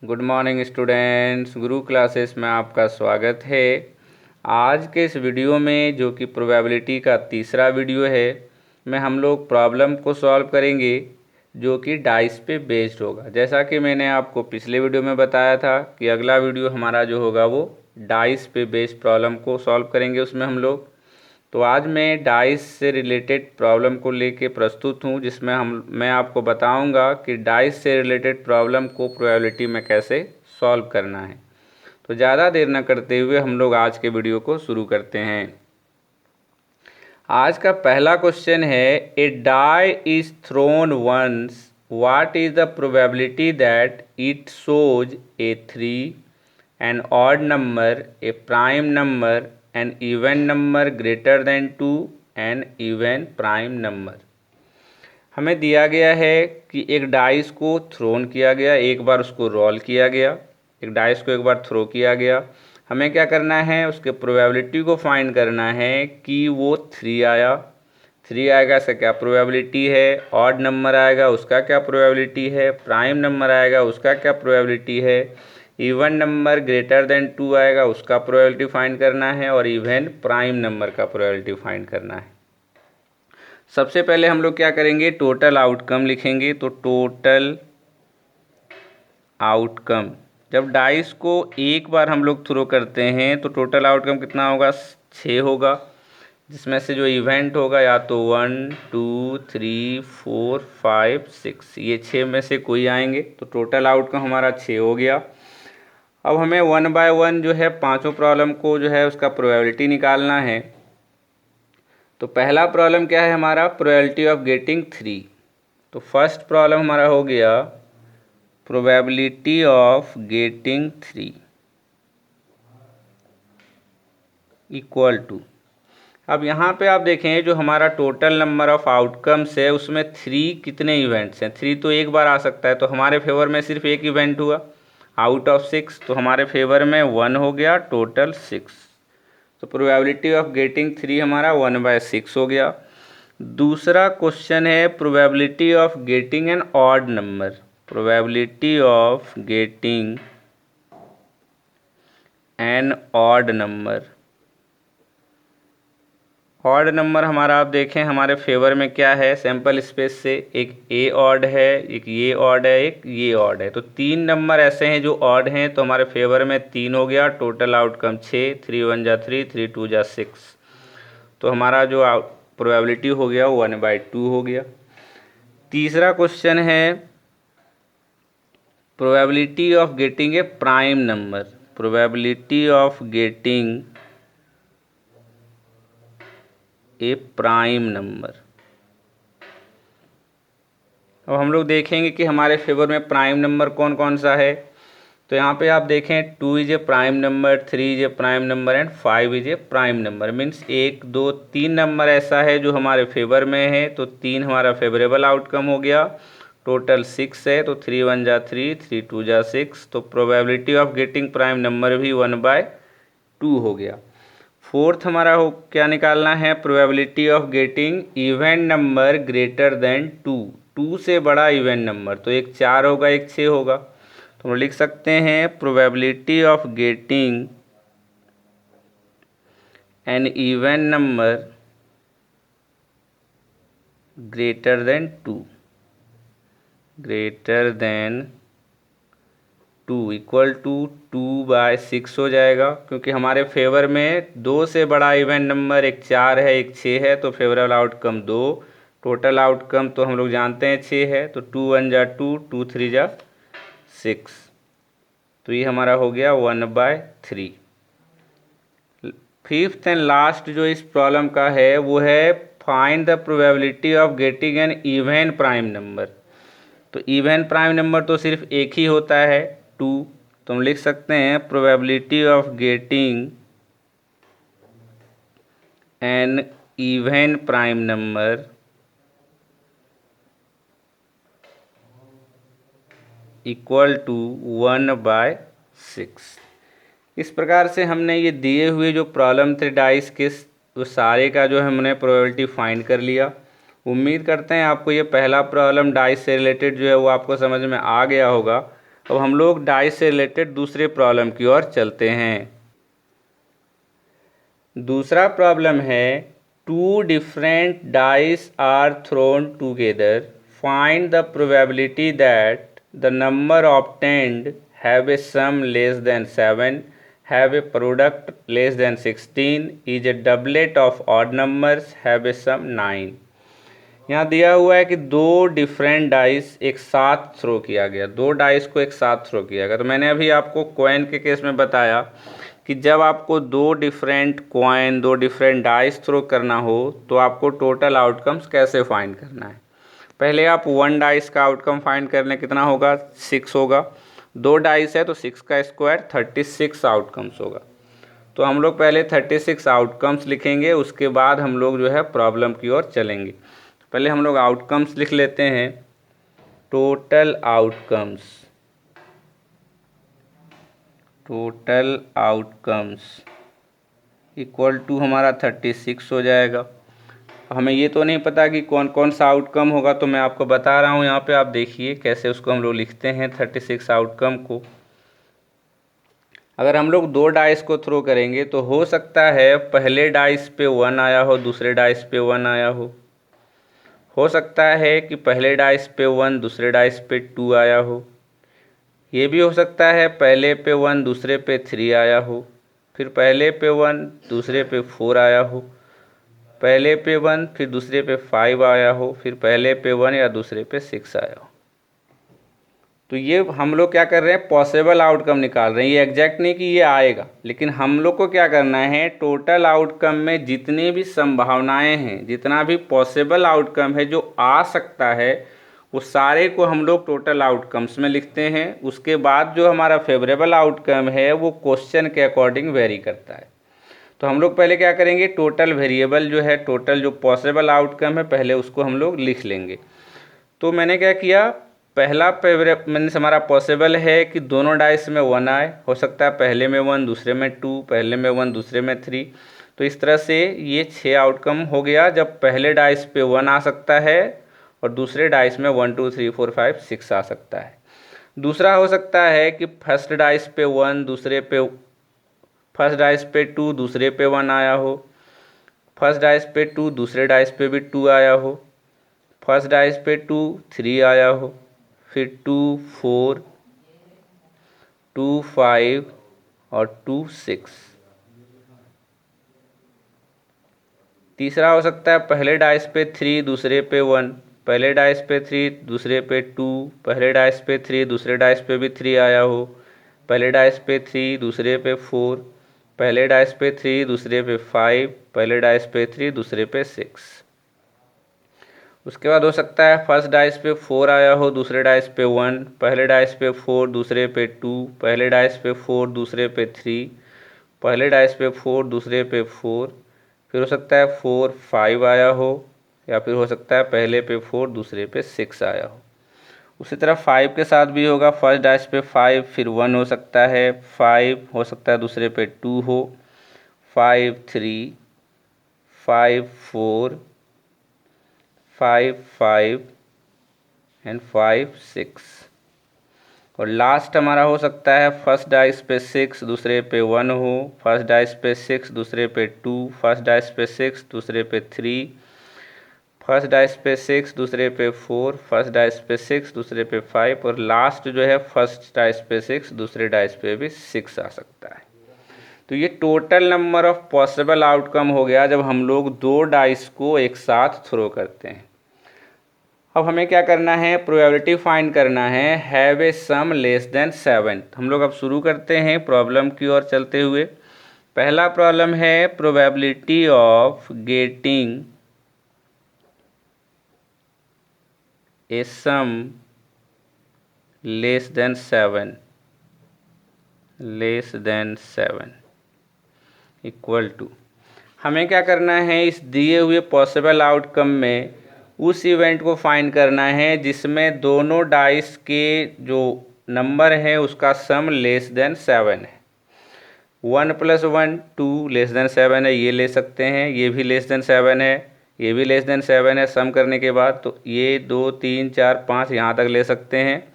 Good morning students, गुरु classes में आपका स्वागत है। आज के इस वीडियो में, जो कि प्रोबेबिलिटी का तीसरा वीडियो है, में हम लोग प्रॉब्लम को सॉल्व करेंगे जो कि डाइस पे बेस्ड होगा। जैसा कि मैंने आपको पिछले वीडियो में बताया था कि अगला वीडियो हमारा जो होगा वो डाइस पे बेस्ड प्रॉब्लम को सॉल्व करेंगे। उसमें हम लोग तो आज मैं डाइस से रिलेटेड प्रॉब्लम को लेके प्रस्तुत हूँ, जिसमें मैं आपको बताऊंगा कि डाइस से रिलेटेड प्रॉब्लम को प्रोबेबिलिटी में कैसे सॉल्व करना है। तो ज़्यादा देर न करते हुए हम लोग आज के वीडियो को शुरू करते हैं। आज का पहला क्वेश्चन है, a die is thrown once, what is the probability that it shows a 3, an odd number, a prime number, an even number greater than 2, an even prime number. हमें दिया गया है कि एक डाइस को थ्रोन किया गया, एक बार उसको रोल किया गया, एक डाइस को एक बार थ्रो किया गया। हमें क्या करना है, उसके प्रोबेबिलिटी को फाइंड करना है कि वो 3 आया। 3 आएगा, इसका क्या प्रोबेबिलिटी है। ऑड नंबर आएगा, उसका क्या प्रोबेबिलिटी है। प्राइम नंबर आएगा, उसका क्या प्रोबेबिलिटी है। इवन नंबर ग्रेटर देन 2 आएगा, उसका प्रोबेबिलिटी फाइंड करना है। और इवन प्राइम नंबर का प्रोबेबिलिटी फाइंड करना है। सबसे पहले हम लोग क्या करेंगे, टोटल आउटकम लिखेंगे। तो टोटल आउटकम, जब डाइस को एक बार हम लोग थ्रो करते हैं तो टोटल आउटकम कितना होगा, 6 होगा। जिसमें से जो इवेंट होगा या तो 1 2 3 4 5 6, ये 6 में से कोई आएंगे। तो टोटल आउटकम हमारा 6 हो गया। अब हमें 1 बाय 1 जो है पांचों प्रॉब्लम को जो है उसका प्रोबेबिलिटी निकालना है। तो पहला प्रॉब्लम क्या है हमारा, प्रोबेबिलिटी ऑफ गेटिंग 3। तो फर्स्ट प्रॉब्लम हमारा हो गया probability of getting 3 equal to, अब यहाँ पे आप देखें जो हमारा टोटल नंबर ऑफ आउटकम्स है उसमें 3 कितने इवेंट्स हैं। 3 तो एक बार आ सकता है, तो हमारे फेवर में सिर्फ एक इवेंट हुआ आउट ऑफ 6, तो हमारे फेवर में 1 हो गया, टोटल 6। तो प्रोबेबिलिटी ऑफ गेटिंग 3 हमारा 1/6 हो गया। दूसरा क्वेश्चन है probability of getting N odd number. Probability of getting N odd number. Odd number हमारा आप देखें हमारे फेवर में क्या है, सैंपल स्पेस से एक ए ऑड है, एक ये ऑड है, एक ये ऑड है। तो 3 नंबर ऐसे हैं जो ऑड हैं, तो हमारे फेवर में 3 हो गया, टोटल आउटकम 6, 3 1 जा 3, 3 2 जा 6। तो हमारा जो प्रोबेबिलिटी हो गया वो 1/2 हो गया। तीसरा क्वेश्चन है probability of getting A prime number. Probability of getting A prime number. अब हम लोग देखेंगे कि हमारे फेवर में प्राइम नंबर कौन कौन सा है। तो यहाँ पे आप देखें 2 is a prime number, 3 is a prime number and 5 is a prime number. Means 1 2 3 number ऐसा है जो हमारे फेवर में है, तो 3 हमारा फेवरेबल आउटकम हो गया। टोटल 6 है, तो 3 1 जा 3, 3 2 जा 6। तो probability of getting prime number भी 1/2 हो गया। फोर्थ हमारा हो क्या निकालना है, probability of getting even number greater than 2। 2 से बड़ा इवन नंबर, तो एक 4 होगा, एक 6 होगा। तो हम लिख सकते हैं probability of getting an even number greater than 2, greater than 2 equal to 2/6 हो जाएगा, क्योंकि हमारे फेवर में 2 से बड़ा इवन नंबर एक 4 है, एक 6 है। तो फेवरेबल आउटकम 2, टोटल आउटकम तो हम लोग जानते हैं 6 है। तो 2 1 जा 2, 2 3 जा 6। तो ये हमारा हो गया 1/3। फिफ्थ एंड लास्ट जो इस प्रॉब्लम का है वो है find the probability of getting an even prime number. तो इवन प्राइम नंबर तो सिर्फ एक ही होता है, 2। तो हम लिख सकते हैं probability of getting an even prime number equal to 1/6। इस प्रकार से हमने ये दिए हुए जो प्रॉब्लम थे डाइस के, वो सारे का जो है हमने प्रोबेबिलिटी फाइंड कर लिया। उम्मीद करते हैं आपको ये पहला प्रॉब्लम डाइस से रिलेटेड जो है वो आपको समझ में आ गया होगा। अब हम लोग डाइस से रिलेटेड दूसरे प्रॉब्लम की ओर चलते हैं। दूसरा प्रॉब्लम है, two different dice are thrown together, find the probability that the number obtained have a sum less than 7, have a product less than 16, is a doublet of odd numbers, have a sum 9। यहाँ दिया हुआ है कि दो different dice एक साथ throw किया गया, दो डाइस को एक साथ थ्रो किया गया। तो मैंने अभी आपको कॉइन के केस में बताया कि जब आपको दो डिफरेंट कॉइन, दो डिफरेंट डाइस थ्रो करना हो तो आपको टोटल आउटकम्स कैसे फाइंड करना है। पहले आप वन डाइस का आउटकम फाइंड कर लें, कितना होगा, 6 होगा। दो डाइस है तो 6 का स्क्वायर 36 आउटकम्स होगा। तो हम लोग पहले 36 आउटकम्स लिखेंगे, उसके बाद हम लोग जो है प्रॉब्लम की ओर चलेंगे। पहले हम लोग आउटकम्स लिख लेते हैं। टोटल आउटकम्स इक्वल टू हमारा 36 हो जाएगा। हमें ये तो नहीं पता कि कौन कौन सा आउटकम होगा, तो मैं आपको बता रहा हूँ यहाँ पे, आप देखिए कैसे उसको हम लोग लिखते हैं 36 आउटकम को। अगर हम लोग दो डाइस को थ्रो करेंगे तो हो सकता है पहले डाइस पे 1 आया हो, दूसरे डाइस पे 1 आया हो सकता है कि पहले डाइस पे 1, दूसरे डाइस पे 2 आया हो। ये भी हो सकता है पहले पे 1, दूसरे पे 3 आया हो, फिर पहले पे 1, दूसरे पे 4 आया हो, पहले पे 1 फिर दूसरे पे 5 आया हो, फिर पहले पे 1 या दूसरे पे 6 आया हो। तो ये हम लोग क्या कर रहे हैं, पॉसिबल आउटकम निकाल रहे हैं। ये एग्जैक्ट नहीं कि ये आएगा, लेकिन हम लोग को क्या करना है, टोटल आउटकम में जितनी भी संभावनाएं हैं, जितना भी पॉसिबल आउटकम है जो आ सकता है, वो सारे को हम लोग टोटल आउटकम्स में लिखते हैं। उसके बाद जो हमारा फेवरेबल आउटकम है वो क्वेश्चन के अकॉर्डिंग वेरी करता है। तो हम लोग पहले क्या करेंगे, टोटल वेरिएबल जो है, टोटल जो पॉसिबल आउटकम है, पहले उसको हम लोग लिख लेंगे। तो मैंने क्या किया, पहला मीन्स हमारा पॉसिबल है कि दोनों डाइस में 1 आए, हो सकता है पहले में 1 दूसरे में 2, पहले में 1 दूसरे में 3। तो इस तरह से ये 6 आउटकम हो गया जब पहले डाइस पे 1 आ सकता है और दूसरे डाइस में 1 2 3 4 5 6 आ सकता है। दूसरा हो सकता है कि फर्स्ट डाइस पे 1, फर्स्ट डाइस पे 2, दूसरे पे 1 आया हो, फर्स्ट डाइस पे 2, दूसरे डाइस पे भी 2 आया हो, फर्स्ट डाइस पे 2 3 आया हो, फिर 2 4, 2 5 और 2 6। तीसरा हो सकता है पहले डाइस पे 3, दूसरे पे 1, पहले डाइस पे 3, दूसरे पे 2, पहले डाइस पे 3, दूसरे डाइस पे भी 3 आया हो, पहले डाइस पे 3, दूसरे पे 4, पहले डाइस पे 3, दूसरे पे 5, पहले डाइस पे 3, दूसरे पे 6। उसके बाद हो सकता है फर्स्ट डाइस पे 4 आया हो, दूसरे डाइस पे 1, पहले डाइस पे 4, दूसरे पे 2, पहले डाइस पे 4, दूसरे पे 3, पहले डाइस पे 4, दूसरे पे 4, फिर हो सकता है 4 5 आया हो, या फिर हो सकता है पहले पे 4, दूसरे पे 6 आया हो। उसी तरह 5 के साथ भी होगा, फर्स्ट डाइस पे 5, फिर 1 हो सकता है, 5 हो सकता है दूसरे पे 2 हो, 5 3, 5 4, 5 5 एंड 5 6। और लास्ट हमारा हो सकता है फर्स्ट डाइस पे 6, दूसरे पे 1 हो, फर्स्ट डाइस पे 6, दूसरे पे 2, फर्स्ट डाइस पे 6, दूसरे पे 3, फर्स्ट डाइस पे 6, दूसरे पे 4, फर्स्ट डाइस पे 6, दूसरे पे 5, और लास्ट जो है फर्स्ट डाइस पे 6, दूसरे डाइस पे भी 6 आ सकता है। तो ये total number of possible outcome हो गया जब हम लोग दो डाइस को एक साथ थ्रो करते हैं। अब हमें क्या करना है, प्रोबेबिलिटी फाइंड करना है, have a sum less than 7। हम लोग अब शुरू करते हैं प्रॉब्लम की ओर चलते हुए। पहला प्रॉब्लम है probability of getting a sum less than 7 equal to, हमें क्या करना है, इस दिए हुए पॉसिबल आउटकम में उस इवेंट को फाइंड करना है जिसमें दोनों डाइस के जो नंबर है उसका सम लेस देन 7 है। 1 + 1 2 लेस देन 7 है, ये ले सकते हैं, ये भी लेस देन 7 है, ये भी लेस देन 7 है। सम करने के बाद तो ये 2 3 4 5 यहाँ तक ले सकते हैं।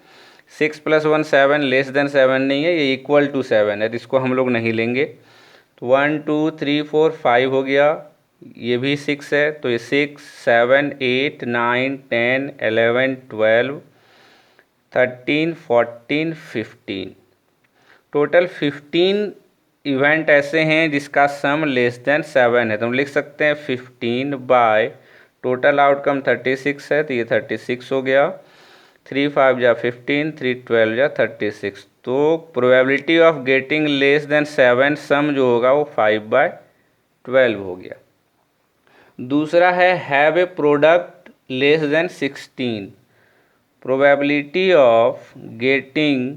6 + 1 7, लेस देन 7 नहीं है, ये इक्वल टू 7 है, तो इसको हम लोग नहीं लेंगे। तो 1 2 3 4 5 हो गया, ये भी 6 है, तो ये 6 7 8 9 10 11 12 13 14 15, टोटल 15 इवेंट ऐसे हैं जिसका सम लेस देन 7 है। तो हम लिख सकते हैं 15 बाय टोटल आउटकम 36 है, तो ये 36 हो गया। 3 5 जा 15, 3 12 जा 36। तो probability of getting less than 7 सम जो होगा वो 5/12 हो गया। दूसरा है have A product less than 16, probability of getting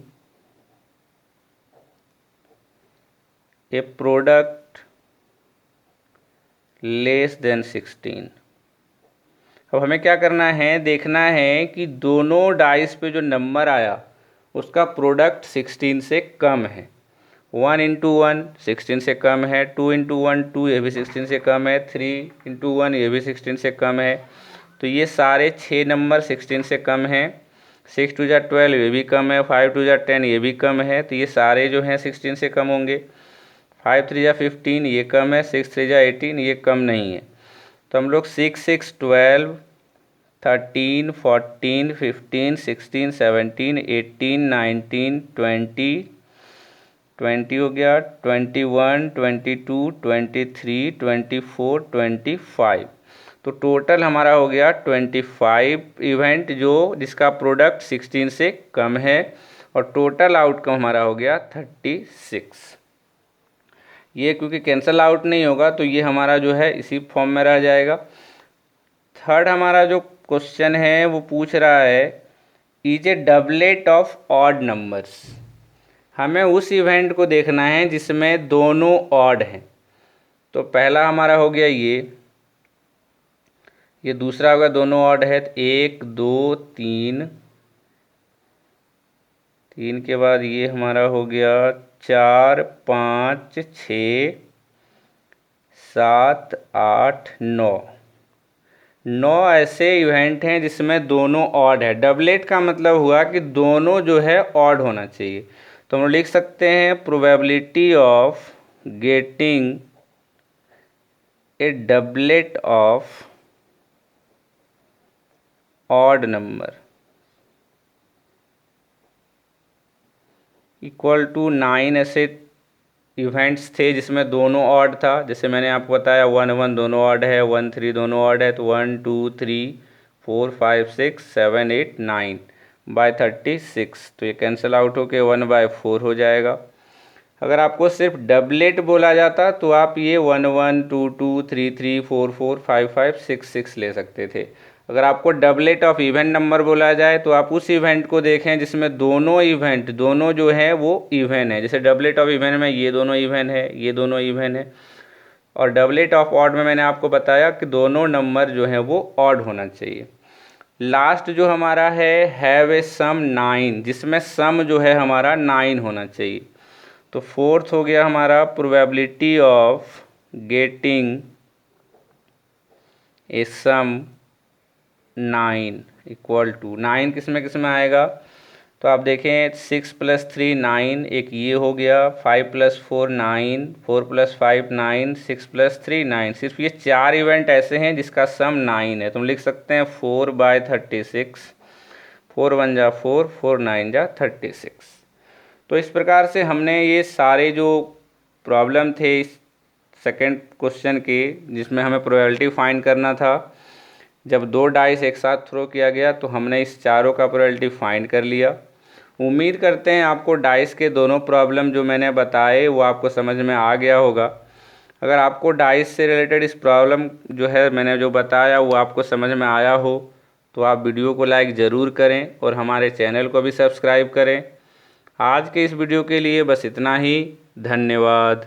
A product less than 16। अब हमें क्या करना है, देखना है कि दोनों डाइस पे जो नंबर आया उसका प्रोडक्ट 16 से कम है। 1 × 1 16 से कम है, 2 × 1 2, ये भी 16 से कम है, 3 × 1 ये भी 16 से कम है। तो ये सारे 6 नंबर 16 से कम हैं। 6 2 जा 12 ये भी कम है, 5 2 जा 10 ये भी कम है, तो ये सारे जो हैं 16 से कम होंगे। 5 3 जा 15 ये कम है, 6 3 जा 18 ये कम नहीं है। तो हम लोग 6 6 12 13 14 15 16 17 18 19 20 20 हो गया, 21 22 23 24 25। तो टोटल हमारा हो गया 25 इवेंट जो जिसका प्रोडक्ट 16 से कम है, और टोटल आउटकम हमारा हो गया 36। ये क्योंकि कैंसल आउट नहीं होगा तो ये हमारा जो है इसी फॉर्म में रह जाएगा। थर्ड हमारा जो क्वेश्चन है वो पूछ रहा है is a doublet of odd numbers. हमें उस इवेंट को देखना है जिसमें दोनों ऑड हैं। तो पहला हमारा हो गया ये दूसरा होगा दोनों ऑड है, तो 1 2 3, 3 के बाद ये हमारा हो गया 4 5 6 7 8 9। 9 ऐसे इवेंट हैं जिसमें दोनों ऑड है। डबलेट का मतलब हुआ कि दोनों जो है ऑड होना चाहिए। तो हम लिख सकते हैं probability of getting a doublet of odd number equal to 9 ऐसे इवेंट्स थे जिसमें दोनों ऑड था। जैसे मैंने आपको बताया 1 1 दोनों ऑड है, 1 3 दोनों ऑड है, तो 1 2 3 4 5 6 7 8 9 बाय 36। तो ये कैंसिल आउट होके 1/4 हो जाएगा। अगर आपको सिर्फ डबलेट बोला जाता तो आप ये 1 1 2 2 3 3 4 4 5 5 6 6 ले सकते थे। अगर आपको डबलेट ऑफ इवेंट नंबर बोला जाए तो आप उस इवेंट को देखें जिसमें दोनों इवेंट दोनों जो है वो इवन है। जैसे डबलेट ऑफ इवेंट में ये दोनों इवन है, ये दोनों इवन है, और डबलेट ऑफ ऑड में मैंने आपको बताया कि दोनों नंबर जो है वो ऑड होना चाहिए। लास्ट जो हमारा है हैव ए सम 9, जिसमें सम जो है हमारा 9 होना चाहिए। तो फोर्थ हो गया हमारा probability of getting a sum 9 equal to 9 किस में आएगा। तो आप देखें 6 + 3 9, एक ये हो गया, 5 + 4 9, 4 + 5 9, 6 + 3 9। सिर्फ ये 4 इवेंट ऐसे हैं जिसका सम 9 है। तो हम लिख सकते हैं 4/36, 4 1 जा 4, 4 9 जा 36। तो इस प्रकार से हमने ये सारे जो प्रॉब्लम थे इस सेकेंड क्वेश्चन के, जिसमें हमें प्रोबेबिलिटी फाइंड करना था, जब 2 डाइस एक साथ थ्रो किया गया तो हमने इस चारों का प्रोबेबिलिटी फाइंड कर लिया। उम्मीद करते हैं आपको डाइस के दोनों प्रॉब्लम जो मैंने बताए वो आपको समझ में आ गया होगा। अगर आपको डाइस से रिलेटेड इस प्रॉब्लम जो है मैंने जो बताया वो आपको समझ में आया हो तो आप वीडियो को लाइक ज़रूर करें और हमारे चैनल को भी सब्सक्राइब करें। आज के इस वीडियो के लिए बस इतना ही। धन्यवाद।